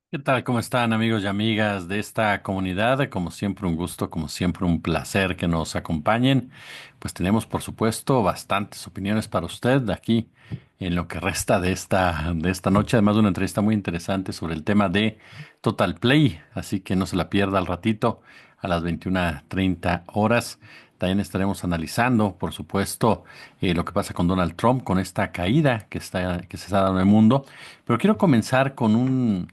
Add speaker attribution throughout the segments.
Speaker 1: ¿Qué tal? ¿Cómo están amigos y amigas de esta comunidad? Como siempre un gusto, como siempre un placer que nos acompañen. Pues tenemos por supuesto bastantes opiniones para usted aquí en lo que resta de esta noche, además de una entrevista muy interesante sobre el tema de Total Play, así que no se la pierda al ratito a las 21:30 horas. También estaremos analizando, por supuesto, lo que pasa con Donald Trump, con esta caída que se está dando en el mundo. Pero quiero comenzar con un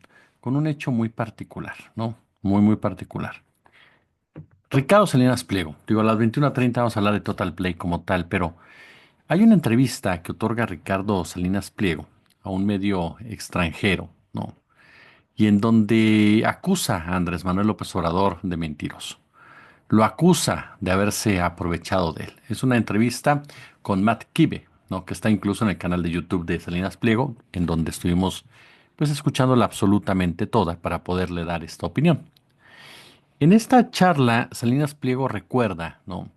Speaker 1: hecho muy particular, ¿no? Muy, muy particular. Ricardo Salinas Pliego, digo, a las 21:30 vamos a hablar de Total Play como tal, pero hay una entrevista que otorga Ricardo Salinas Pliego a un medio extranjero, ¿no? Y en donde acusa a Andrés Manuel López Obrador de mentiroso. Lo acusa de haberse aprovechado de él. Es una entrevista con Matt Kibe, ¿no? Que está incluso en el canal de YouTube de Salinas Pliego, en donde estuvimos pues escuchándola absolutamente toda para poderle dar esta opinión. En esta charla, Salinas Pliego recuerda, ¿no?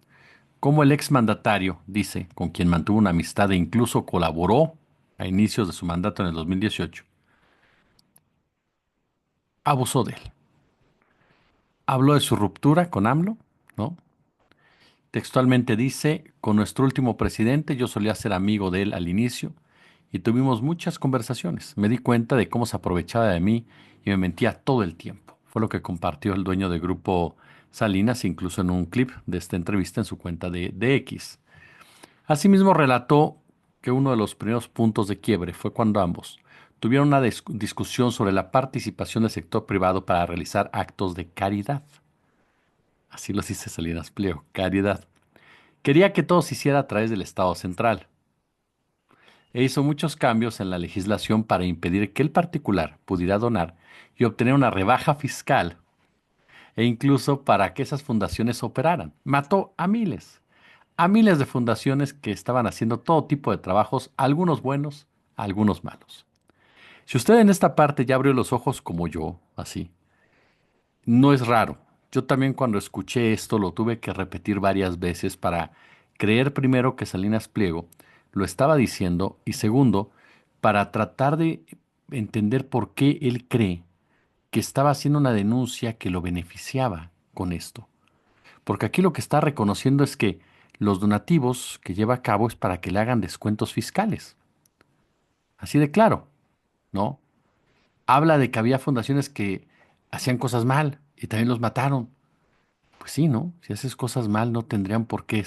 Speaker 1: Cómo el exmandatario, dice, con quien mantuvo una amistad e incluso colaboró a inicios de su mandato en el 2018, abusó de él. Habló de su ruptura con AMLO, ¿no? Textualmente dice, con nuestro último presidente yo solía ser amigo de él al inicio y tuvimos muchas conversaciones. Me di cuenta de cómo se aprovechaba de mí y me mentía todo el tiempo. Fue lo que compartió el dueño del grupo Salinas, incluso en un clip de esta entrevista en su cuenta de X. Asimismo relató que uno de los primeros puntos de quiebre fue cuando ambos tuvieron una discusión sobre la participación del sector privado para realizar actos de caridad. Así lo dice Salinas Pliego, caridad. Quería que todo se hiciera a través del Estado central e hizo muchos cambios en la legislación para impedir que el particular pudiera donar y obtener una rebaja fiscal e incluso para que esas fundaciones operaran. Mató a miles de fundaciones que estaban haciendo todo tipo de trabajos, algunos buenos, algunos malos. Si usted en esta parte ya abrió los ojos como yo, así, no es raro. Yo también cuando escuché esto lo tuve que repetir varias veces para creer primero que Salinas Pliego lo estaba diciendo y segundo, para tratar de entender por qué él cree que estaba haciendo una denuncia que lo beneficiaba con esto. Porque aquí lo que está reconociendo es que los donativos que lleva a cabo es para que le hagan descuentos fiscales. Así de claro, ¿no? Habla de que había fundaciones que hacían cosas mal y también los mataron. Pues sí, ¿no? Si haces cosas mal, no tendrían por qué,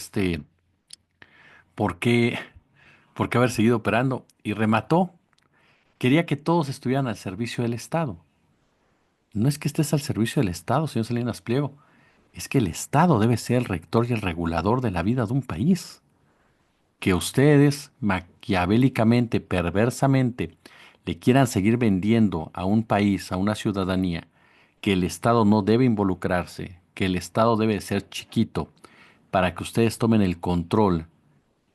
Speaker 1: por qué haber seguido operando. Y remató. Quería que todos estuvieran al servicio del Estado. No es que estés al servicio del Estado, señor Salinas Pliego. Es que el Estado debe ser el rector y el regulador de la vida de un país. Que ustedes maquiavélicamente, perversamente, le quieran seguir vendiendo a un país, a una ciudadanía, que el Estado no debe involucrarse, que el Estado debe ser chiquito, para que ustedes tomen el control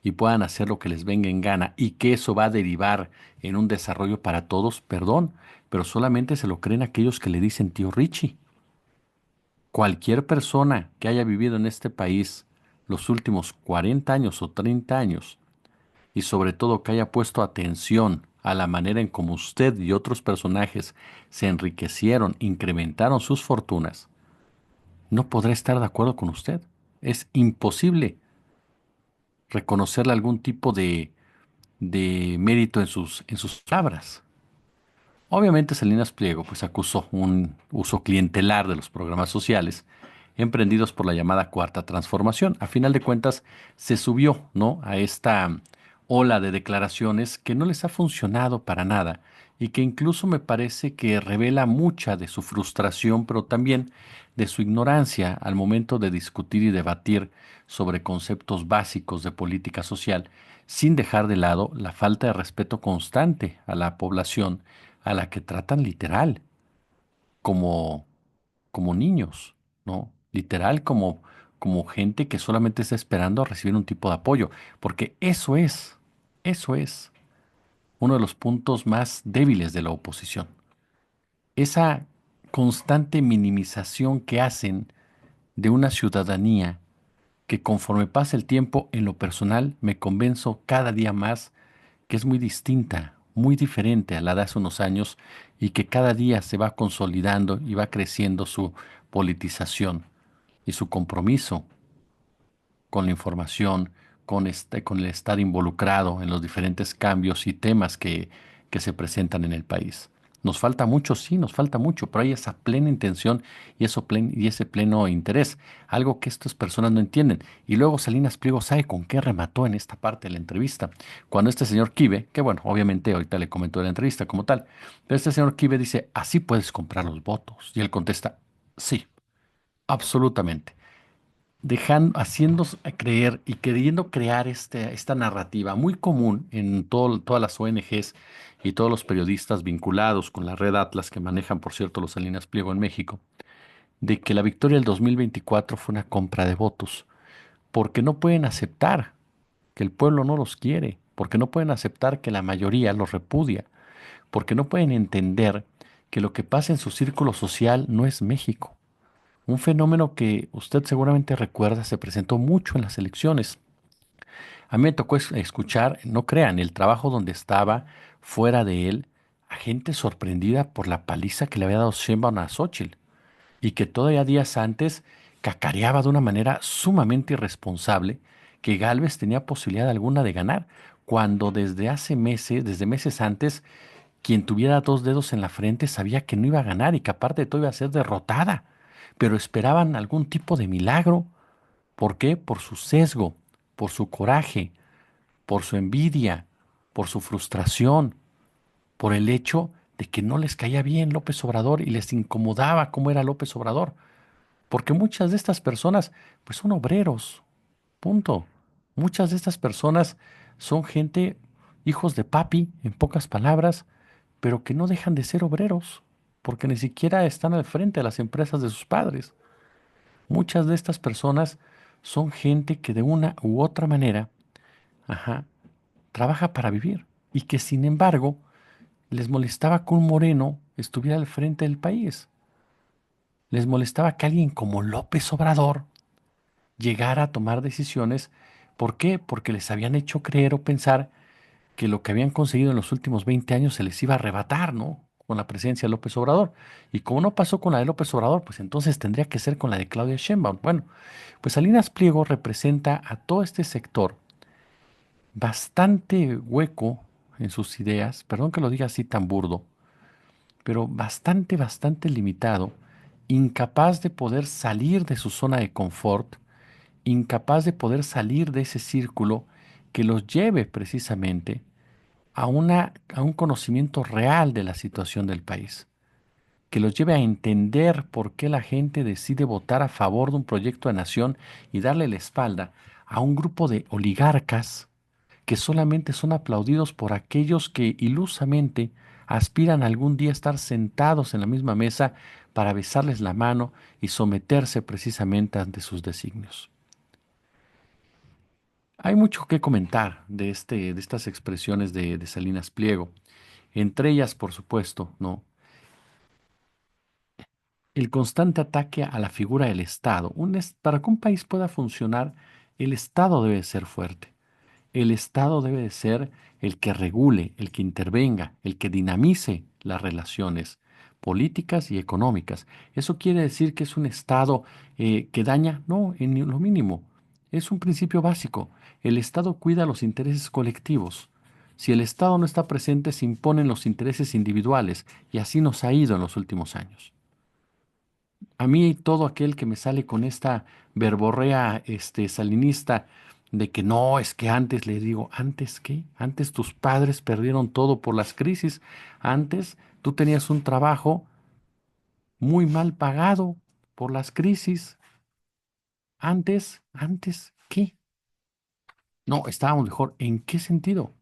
Speaker 1: y puedan hacer lo que les venga en gana y que eso va a derivar en un desarrollo para todos, perdón, pero solamente se lo creen aquellos que le dicen tío Richie. Cualquier persona que haya vivido en este país los últimos 40 años o 30 años y sobre todo que haya puesto atención a la manera en cómo usted y otros personajes se enriquecieron, incrementaron sus fortunas, no podrá estar de acuerdo con usted. Es imposible reconocerle algún tipo de mérito en sus palabras. Obviamente Salinas Pliego pues acusó un uso clientelar de los programas sociales emprendidos por la llamada Cuarta Transformación. A final de cuentas se subió, ¿no?, a esta ola de declaraciones que no les ha funcionado para nada y que incluso me parece que revela mucha de su frustración, pero también de su ignorancia al momento de discutir y debatir sobre conceptos básicos de política social, sin dejar de lado la falta de respeto constante a la población a la que tratan literal, como, como niños, ¿no? Literal como gente que solamente está esperando a recibir un tipo de apoyo, porque eso es uno de los puntos más débiles de la oposición. Esa constante minimización que hacen de una ciudadanía que conforme pasa el tiempo en lo personal me convenzo cada día más que es muy distinta, muy diferente a la de hace unos años y que cada día se va consolidando y va creciendo su politización y su compromiso con la información, con el estar involucrado en los diferentes cambios y temas que se presentan en el país. Nos falta mucho, sí, nos falta mucho, pero hay esa plena intención y, y ese pleno interés, algo que estas personas no entienden. Y luego Salinas Pliego sabe con qué remató en esta parte de la entrevista. Cuando este señor Kibe, que bueno, obviamente ahorita le comentó de la entrevista como tal, pero este señor Kibe dice, así puedes comprar los votos. Y él contesta, sí, absolutamente dejando, haciendo creer y queriendo crear esta narrativa muy común en todas las ONGs y todos los periodistas vinculados con la red Atlas que manejan, por cierto, los Salinas Pliego en México, de que la victoria del 2024 fue una compra de votos, porque no pueden aceptar que el pueblo no los quiere, porque no pueden aceptar que la mayoría los repudia, porque no pueden entender que lo que pasa en su círculo social no es México. Un fenómeno que usted seguramente recuerda se presentó mucho en las elecciones. A mí me tocó escuchar, no crean, el trabajo donde estaba, fuera de él, a gente sorprendida por la paliza que le había dado Sheinbaum a Xóchitl y que todavía días antes cacareaba de una manera sumamente irresponsable que Gálvez tenía posibilidad alguna de ganar, cuando desde hace meses, desde meses antes, quien tuviera dos dedos en la frente sabía que no iba a ganar y que aparte de todo iba a ser derrotada, pero esperaban algún tipo de milagro. ¿Por qué? Por su sesgo, por su coraje, por su envidia, por su frustración, por el hecho de que no les caía bien López Obrador y les incomodaba cómo era López Obrador. Porque muchas de estas personas, pues son obreros, punto. Muchas de estas personas son gente, hijos de papi, en pocas palabras, pero que no dejan de ser obreros, porque ni siquiera están al frente de las empresas de sus padres. Muchas de estas personas son gente que de una u otra manera, ajá, trabaja para vivir y que sin embargo les molestaba que un moreno estuviera al frente del país. Les molestaba que alguien como López Obrador llegara a tomar decisiones. ¿Por qué? Porque les habían hecho creer o pensar que lo que habían conseguido en los últimos 20 años se les iba a arrebatar, ¿no? Con la presencia de López Obrador. Y como no pasó con la de López Obrador, pues entonces tendría que ser con la de Claudia Sheinbaum. Bueno, pues Salinas Pliego representa a todo este sector bastante hueco en sus ideas, perdón que lo diga así tan burdo, pero bastante limitado, incapaz de poder salir de su zona de confort, incapaz de poder salir de ese círculo que los lleve precisamente a un conocimiento real de la situación del país, que los lleve a entender por qué la gente decide votar a favor de un proyecto de nación y darle la espalda a un grupo de oligarcas que solamente son aplaudidos por aquellos que ilusamente aspiran algún día a estar sentados en la misma mesa para besarles la mano y someterse precisamente ante sus designios. Hay mucho que comentar de estas expresiones de Salinas Pliego. Entre ellas, por supuesto, ¿no? El constante ataque a la figura del Estado. Para que un país pueda funcionar, el Estado debe ser fuerte. El Estado debe de ser el que regule, el que intervenga, el que dinamice las relaciones políticas y económicas. ¿Eso quiere decir que es un Estado que daña? No, en ni lo mínimo. Es un principio básico. El Estado cuida los intereses colectivos. Si el Estado no está presente, se imponen los intereses individuales y así nos ha ido en los últimos años. A mí todo aquel que me sale con esta verborrea salinista de que no, es que antes le digo, ¿antes qué? Antes tus padres perdieron todo por las crisis. Antes tú tenías un trabajo muy mal pagado por las crisis. Antes, ¿qué? No, estábamos mejor. ¿En qué sentido?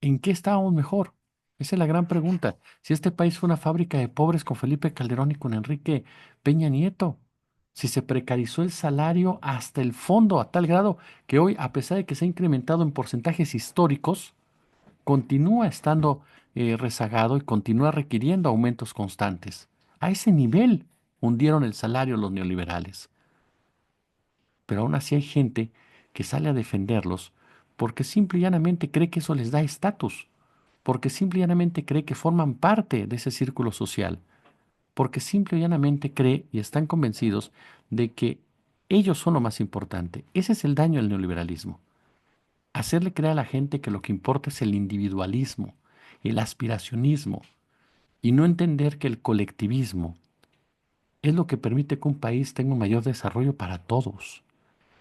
Speaker 1: ¿En qué estábamos mejor? Esa es la gran pregunta. Si este país fue una fábrica de pobres con Felipe Calderón y con Enrique Peña Nieto, si se precarizó el salario hasta el fondo a tal grado que hoy, a pesar de que se ha incrementado en porcentajes históricos, continúa estando rezagado y continúa requiriendo aumentos constantes. A ese nivel hundieron el salario los neoliberales. Pero aún así hay gente que sale a defenderlos porque simple y llanamente cree que eso les da estatus, porque simple y llanamente cree que forman parte de ese círculo social, porque simple y llanamente cree y están convencidos de que ellos son lo más importante. Ese es el daño del neoliberalismo. Hacerle creer a la gente que lo que importa es el individualismo, el aspiracionismo, y no entender que el colectivismo es lo que permite que un país tenga un mayor desarrollo para todos.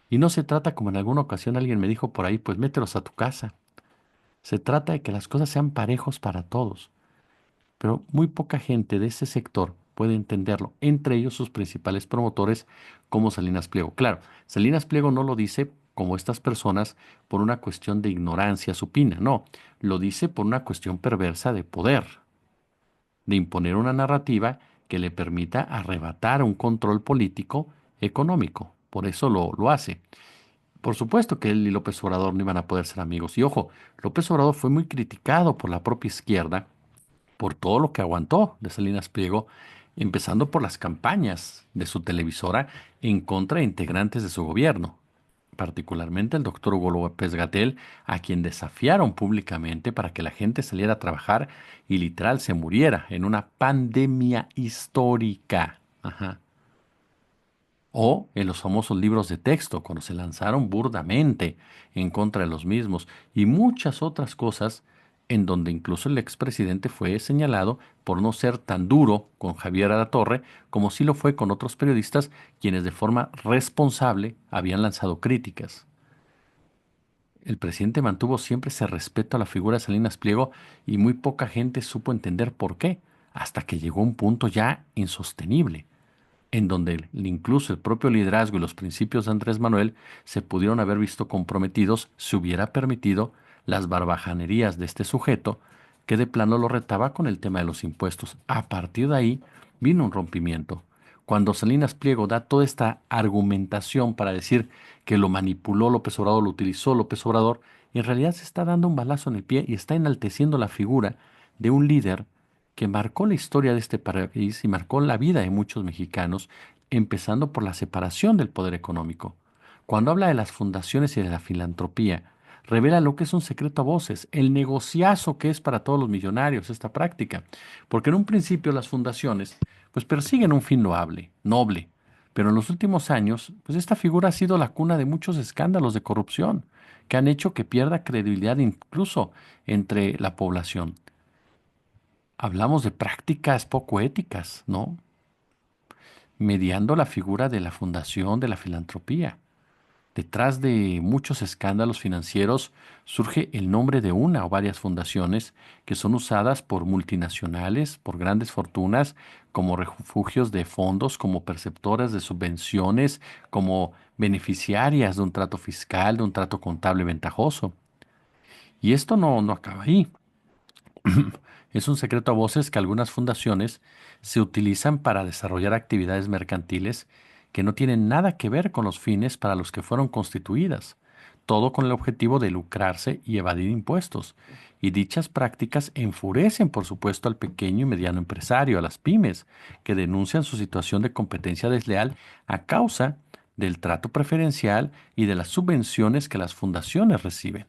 Speaker 1: Y no se trata, como en alguna ocasión alguien me dijo por ahí, pues mételos a tu casa. Se trata de que las cosas sean parejos para todos. Pero muy poca gente de ese sector puede entenderlo, entre ellos sus principales promotores como Salinas Pliego. Claro, Salinas Pliego no lo dice como estas personas por una cuestión de ignorancia supina, no, lo dice por una cuestión perversa de poder, de imponer una narrativa que le permita arrebatar un control político económico. Por eso lo hace. Por supuesto que él y López Obrador no iban a poder ser amigos. Y ojo, López Obrador fue muy criticado por la propia izquierda por todo lo que aguantó de Salinas Pliego, empezando por las campañas de su televisora en contra de integrantes de su gobierno, particularmente el doctor Hugo López-Gatell, a quien desafiaron públicamente para que la gente saliera a trabajar y literal se muriera en una pandemia histórica. Ajá. O en los famosos libros de texto, cuando se lanzaron burdamente en contra de los mismos, y muchas otras cosas en donde incluso el expresidente fue señalado por no ser tan duro con Javier Alatorre como sí lo fue con otros periodistas quienes de forma responsable habían lanzado críticas. El presidente mantuvo siempre ese respeto a la figura de Salinas Pliego y muy poca gente supo entender por qué, hasta que llegó un punto ya insostenible en donde incluso el propio liderazgo y los principios de Andrés Manuel se pudieron haber visto comprometidos si hubiera permitido las barbajanerías de este sujeto que de plano lo retaba con el tema de los impuestos. A partir de ahí vino un rompimiento. Cuando Salinas Pliego da toda esta argumentación para decir que lo manipuló López Obrador, lo utilizó López Obrador, en realidad se está dando un balazo en el pie y está enalteciendo la figura de un líder que marcó la historia de este país y marcó la vida de muchos mexicanos, empezando por la separación del poder económico. Cuando habla de las fundaciones y de la filantropía, revela lo que es un secreto a voces, el negociazo que es para todos los millonarios esta práctica, porque en un principio las fundaciones pues persiguen un fin loable, noble, pero en los últimos años pues esta figura ha sido la cuna de muchos escándalos de corrupción que han hecho que pierda credibilidad incluso entre la población. Hablamos de prácticas poco éticas, ¿no? Mediando la figura de la fundación de la filantropía. Detrás de muchos escándalos financieros surge el nombre de una o varias fundaciones que son usadas por multinacionales, por grandes fortunas, como refugios de fondos, como perceptoras de subvenciones, como beneficiarias de un trato fiscal, de un trato contable ventajoso. Y esto no acaba ahí. Es un secreto a voces que algunas fundaciones se utilizan para desarrollar actividades mercantiles que no tienen nada que ver con los fines para los que fueron constituidas, todo con el objetivo de lucrarse y evadir impuestos. Y dichas prácticas enfurecen, por supuesto, al pequeño y mediano empresario, a las pymes, que denuncian su situación de competencia desleal a causa del trato preferencial y de las subvenciones que las fundaciones reciben.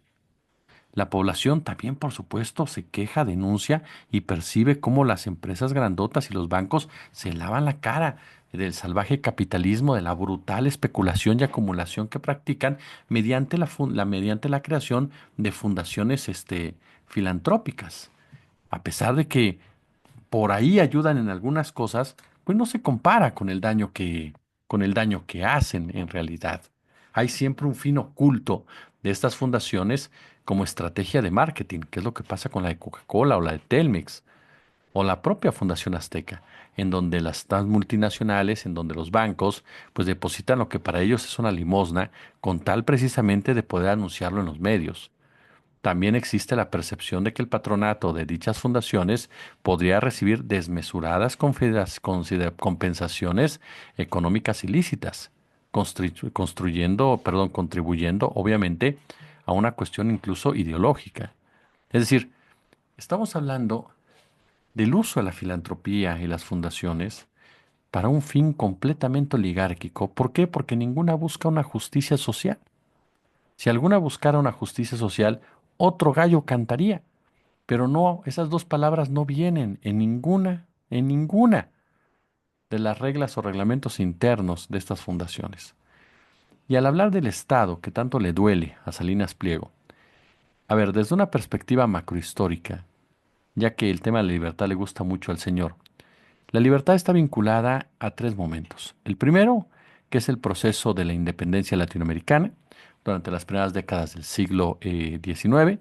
Speaker 1: La población también, por supuesto, se queja, denuncia y percibe cómo las empresas grandotas y los bancos se lavan la cara del salvaje capitalismo, de la brutal especulación y acumulación que practican mediante mediante la creación de fundaciones filantrópicas. A pesar de que por ahí ayudan en algunas cosas, pues no se compara con el daño que hacen en realidad. Hay siempre un fin oculto de estas fundaciones como estrategia de marketing, que es lo que pasa con la de Coca-Cola o la de Telmex o la propia Fundación Azteca, en donde las multinacionales, en donde los bancos, pues depositan lo que para ellos es una limosna, con tal precisamente de poder anunciarlo en los medios. También existe la percepción de que el patronato de dichas fundaciones podría recibir desmesuradas compensaciones económicas ilícitas, contribuyendo obviamente a una cuestión incluso ideológica. Es decir, estamos hablando del uso de la filantropía y las fundaciones para un fin completamente oligárquico. ¿Por qué? Porque ninguna busca una justicia social. Si alguna buscara una justicia social, otro gallo cantaría. Pero no, esas dos palabras no vienen en ninguna de las reglas o reglamentos internos de estas fundaciones. Y al hablar del Estado, que tanto le duele a Salinas Pliego, a ver, desde una perspectiva macrohistórica, ya que el tema de la libertad le gusta mucho al señor, la libertad está vinculada a tres momentos. El primero, que es el proceso de la independencia latinoamericana durante las primeras décadas del siglo XIX.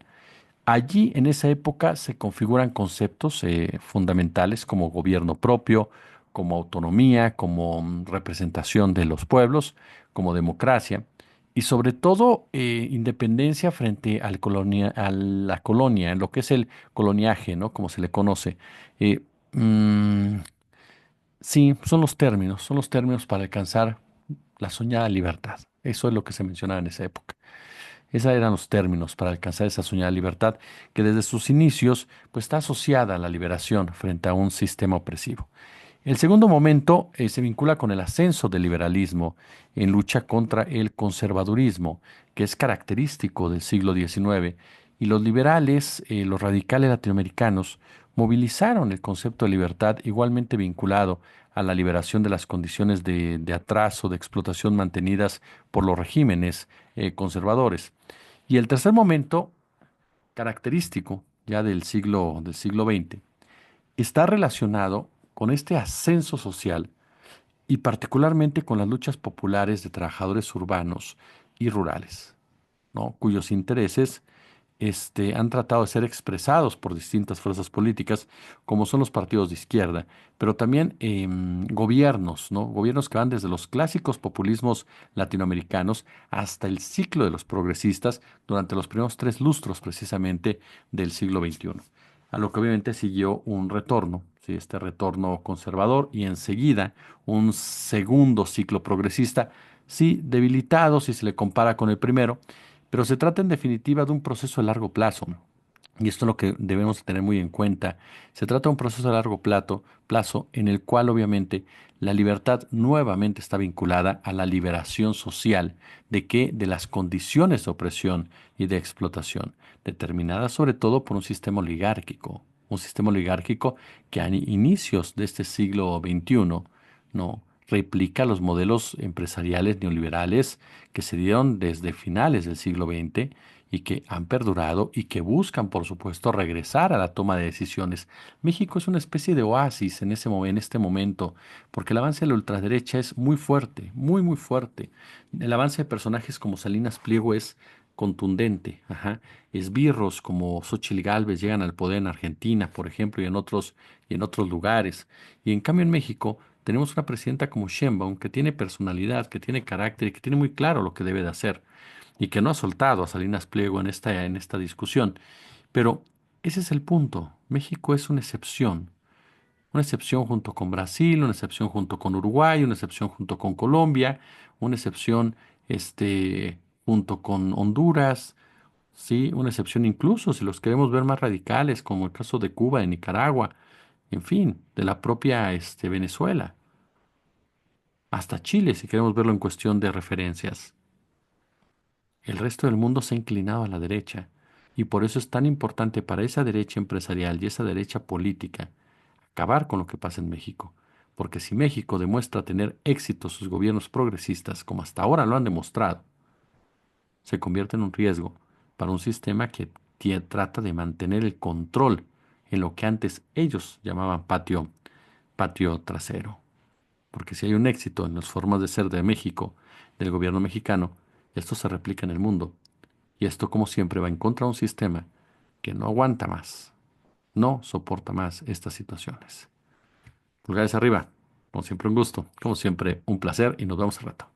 Speaker 1: Allí, en esa época, se configuran conceptos fundamentales como gobierno propio, como autonomía, como representación de los pueblos, como democracia y sobre todo independencia frente a la colonia, en lo que es el coloniaje, ¿no? Como se le conoce. Eh, mm, sí, son los términos para alcanzar la soñada libertad. Eso es lo que se mencionaba en esa época. Esos eran los términos para alcanzar esa soñada libertad que desde sus inicios pues, está asociada a la liberación frente a un sistema opresivo. El segundo momento se vincula con el ascenso del liberalismo en lucha contra el conservadurismo, que es característico del siglo XIX, y los liberales, los radicales latinoamericanos, movilizaron el concepto de libertad igualmente vinculado a la liberación de las condiciones de atraso, de explotación mantenidas por los regímenes conservadores. Y el tercer momento, característico ya del siglo XX, está relacionado con este ascenso social y particularmente con las luchas populares de trabajadores urbanos y rurales, ¿no? Cuyos intereses han tratado de ser expresados por distintas fuerzas políticas, como son los partidos de izquierda, pero también gobiernos, ¿no? Gobiernos que van desde los clásicos populismos latinoamericanos hasta el ciclo de los progresistas durante los primeros tres lustros precisamente del siglo XXI. A lo que obviamente siguió un retorno, ¿sí? Este retorno conservador y enseguida un segundo ciclo progresista, sí, debilitado si se le compara con el primero, pero se trata en definitiva de un proceso de largo plazo. Y esto es lo que debemos tener muy en cuenta. Se trata de un proceso de largo plazo en el cual obviamente la libertad nuevamente está vinculada a la liberación social. ¿De qué? De las condiciones de opresión y de explotación, determinadas sobre todo por un sistema oligárquico. Un sistema oligárquico que a inicios de este siglo XXI, ¿no? Replica los modelos empresariales neoliberales que se dieron desde finales del siglo XX y que han perdurado y que buscan, por supuesto, regresar a la toma de decisiones. México es una especie de oasis en este momento, porque el avance de la ultraderecha es muy fuerte, muy, muy fuerte. El avance de personajes como Salinas Pliego es contundente. Ajá. Esbirros como Xóchitl Gálvez llegan al poder en Argentina, por ejemplo, y en otros lugares. Y en cambio en México tenemos una presidenta como Sheinbaum que tiene personalidad, que tiene carácter y que tiene muy claro lo que debe de hacer y que no ha soltado a Salinas Pliego en esta discusión. Pero ese es el punto. México es una excepción junto con Brasil, una excepción junto con Uruguay, una excepción junto con Colombia, una excepción junto con Honduras, sí, una excepción incluso si los queremos ver más radicales, como el caso de Cuba, de Nicaragua, en fin, de la propia Venezuela, hasta Chile, si queremos verlo en cuestión de referencias. El resto del mundo se ha inclinado a la derecha y por eso es tan importante para esa derecha empresarial y esa derecha política acabar con lo que pasa en México. Porque si México demuestra tener éxito sus gobiernos progresistas, como hasta ahora lo han demostrado, se convierte en un riesgo para un sistema que trata de mantener el control en lo que antes ellos llamaban patio trasero. Porque si hay un éxito en las formas de ser de México, del gobierno mexicano, esto se replica en el mundo. Y esto, como siempre, va en contra de un sistema que no aguanta más, no soporta más estas situaciones. Pulgares arriba, como siempre un gusto, como siempre un placer y nos vemos al rato.